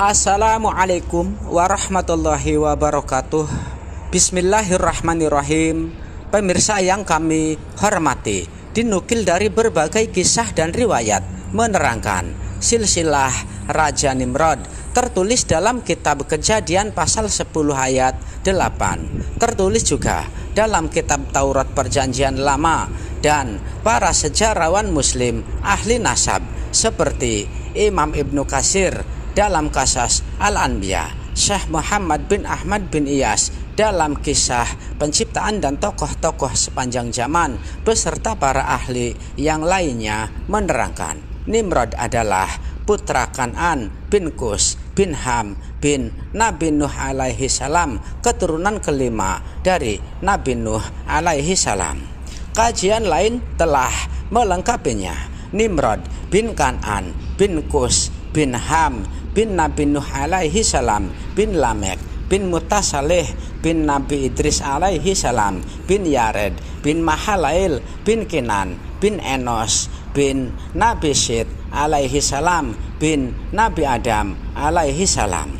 Assalamualaikum warahmatullahi wabarakatuh. Bismillahirrahmanirrahim. Pemirsa yang kami hormati, dinukil dari berbagai kisah dan riwayat menerangkan silsilah Raja Nimrod tertulis dalam kitab Kejadian pasal 10 ayat 8, tertulis juga dalam kitab Taurat Perjanjian Lama, dan para sejarawan muslim ahli nasab seperti Imam Ibnu Katsir dalam Qasas Al-Anbiya, Syekh Muhammad bin Ahmad bin Iyas dalam kisah penciptaan dan tokoh-tokoh sepanjang zaman beserta para ahli yang lainnya menerangkan Nimrod adalah putra Kan'an bin Kus bin Ham bin Nabi Nuh alaihi salam, keturunan kelima dari Nabi Nuh alaihi salam. Kajian lain telah melengkapinya. Nimrod bin Kan'an bin Kus bin Ham bin Nabi Nuh alaihi salam bin Lamek bin Mutasalih bin Nabi Idris alaihi salam bin Yared bin Mahalail bin Kinan bin Enos bin Nabi Syed alaihi salam bin Nabi Adam alaihi salam.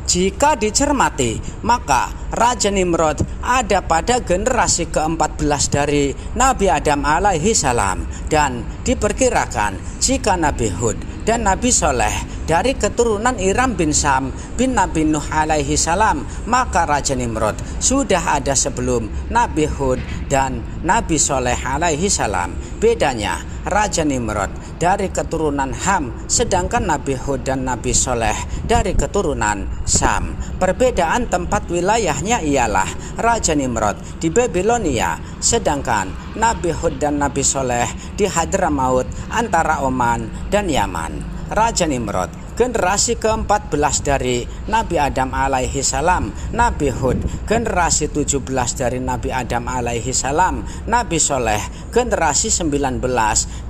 Jika dicermati, maka Raja Nimrod ada pada generasi ke-14 dari Nabi Adam alaihi salam, dan diperkirakan jika Nabi Hud dan Nabi Soleh dari keturunan Iram bin Sam bin Nabi Nuh alaihi salam, maka Raja Nimrod sudah ada sebelum Nabi Hud dan Nabi Soleh alaihi salam. Bedanya, Raja Nimrod dari keturunan Ham, sedangkan Nabi Hud dan Nabi Soleh dari keturunan Sam. Perbedaan tempat wilayahnya ialah Raja Nimrod di Babilonia, sedangkan Nabi Hud dan Nabi Soleh di Hadramaut antara Oman dan Yaman. Raja Nimrod generasi ke-14 dari Nabi Adam alaihi salam, Nabi Hud generasi 17 dari Nabi Adam alaihi salam, Nabi Soleh generasi 19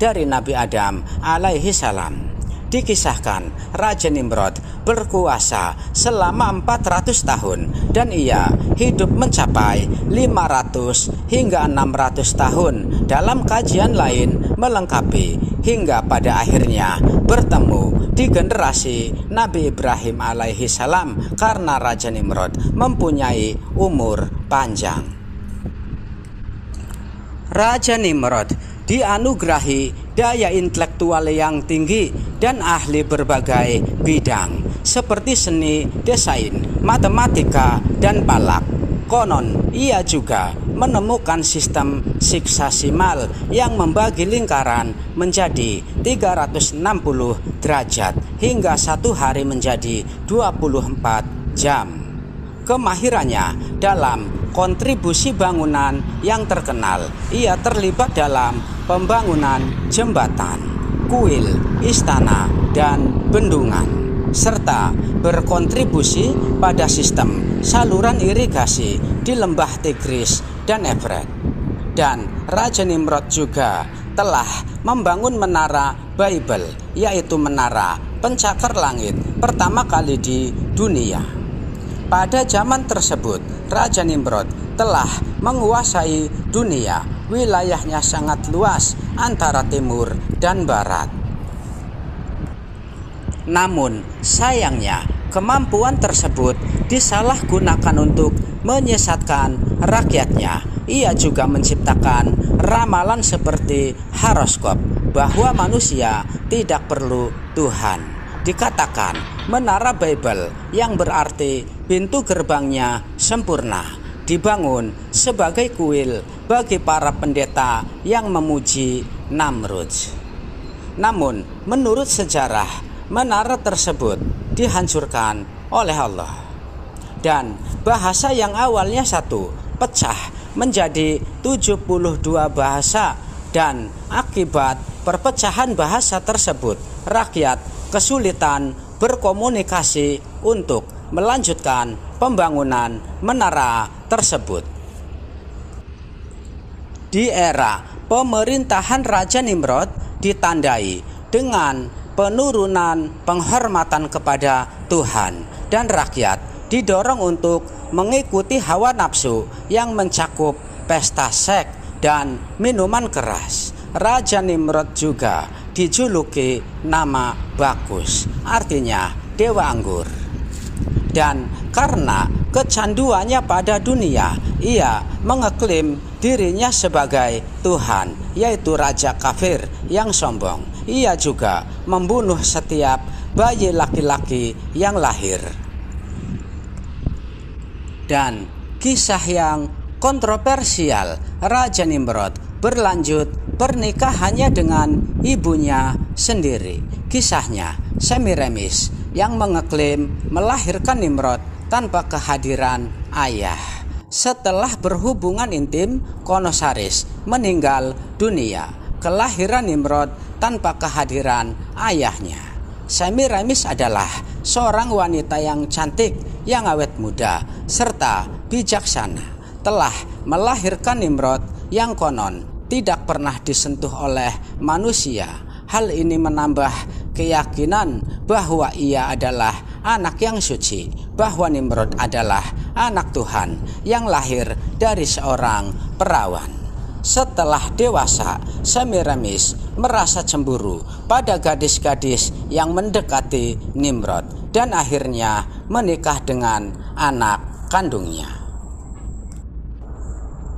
dari Nabi Adam alaihi salam. Dikisahkan Raja Nimrod berkuasa selama 400 tahun dan ia hidup mencapai 500 hingga 600 tahun. Dalam kajian lain melengkapi hingga pada akhirnya bertemu di generasi Nabi Ibrahim alaihi salam karena Raja Nimrod mempunyai umur panjang. Raja Nimrod dianugerahi daya intelektual yang tinggi dan ahli berbagai bidang seperti seni, desain, matematika, dan palak. Konon ia juga menemukan sistem siksasimal yang membagi lingkaran menjadi 360 derajat hingga satu hari menjadi 24 jam. Kemahirannya dalam kontribusi bangunan yang terkenal, ia terlibat dalam pembangunan jembatan, kuil, istana, dan bendungan, serta berkontribusi pada sistem saluran irigasi di lembah Tigris dan Efrat. Dan Raja Nimrod juga telah membangun menara Babel, yaitu menara pencakar langit pertama kali di dunia. Pada zaman tersebut, Raja Nimrod telah menguasai dunia. Wilayahnya sangat luas antara timur dan barat. Namun sayangnya kemampuan tersebut disalahgunakan untuk menyesatkan rakyatnya. Ia juga menciptakan ramalan seperti horoskop bahwa manusia tidak perlu Tuhan. Dikatakan menara Babel, yang berarti pintu gerbangnya sempurna, dibangun sebagai kuil bagi para pendeta yang memuji Namrud. Namun menurut sejarah, menara tersebut dihancurkan oleh Allah, dan bahasa yang awalnya satu pecah menjadi 72 bahasa, dan akibat perpecahan bahasa tersebut rakyat kesulitan berkomunikasi untuk melanjutkan pembangunan menara tersebut. Di era pemerintahan Raja Nimrod ditandai dengan penurunan penghormatan kepada Tuhan, dan rakyat didorong untuk mengikuti hawa nafsu yang mencakup pesta seks dan minuman keras. Raja Nimrod juga dijuluki nama Bakus, artinya dewa anggur. Dan karena kecanduannya pada dunia, ia mengeklaim dirinya sebagai Tuhan, yaitu raja kafir yang sombong. Ia juga membunuh setiap bayi laki-laki yang lahir. Dan kisah yang kontroversial, Raja Nimrod berlanjut pernikahannya dengan ibunya sendiri. Kisahnya Semiramis yang mengeklaim melahirkan Nimrod tanpa kehadiran ayah. Setelah berhubungan intim, Konosaris meninggal dunia. Kelahiran Nimrod tanpa kehadiran ayahnya. Semiramis adalah seorang wanita yang cantik, yang awet muda, serta bijaksana. Telah melahirkan Nimrod yang konon tidak pernah disentuh oleh manusia. Hal ini menambah keyakinan bahwa ia adalah anak yang suci, bahwa Nimrod adalah anak Tuhan yang lahir dari seorang perawan. Setelah dewasa, Semiramis merasa cemburu pada gadis-gadis yang mendekati Nimrod dan akhirnya menikah dengan anak kandungnya.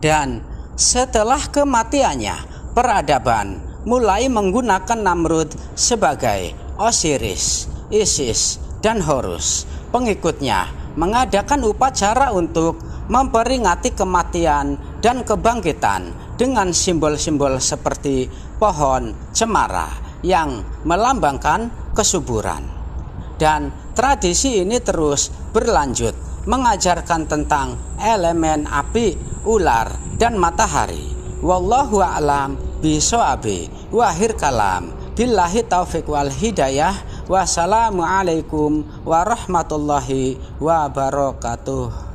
Dan setelah kematiannya, peradaban mulai menggunakan Namrud sebagai Osiris, Isis, dan Horus. Pengikutnya mengadakan upacara untuk memperingati kematian dan kebangkitan dengan simbol-simbol seperti pohon cemara yang melambangkan kesuburan. Dan tradisi ini terus berlanjut, mengajarkan tentang elemen api, ular, dan matahari. Wallahu a'lam bishawab. Wahir kalam. Billahi taufiq wal hidayah. Wassalamualaikum warahmatullahi wabarakatuh.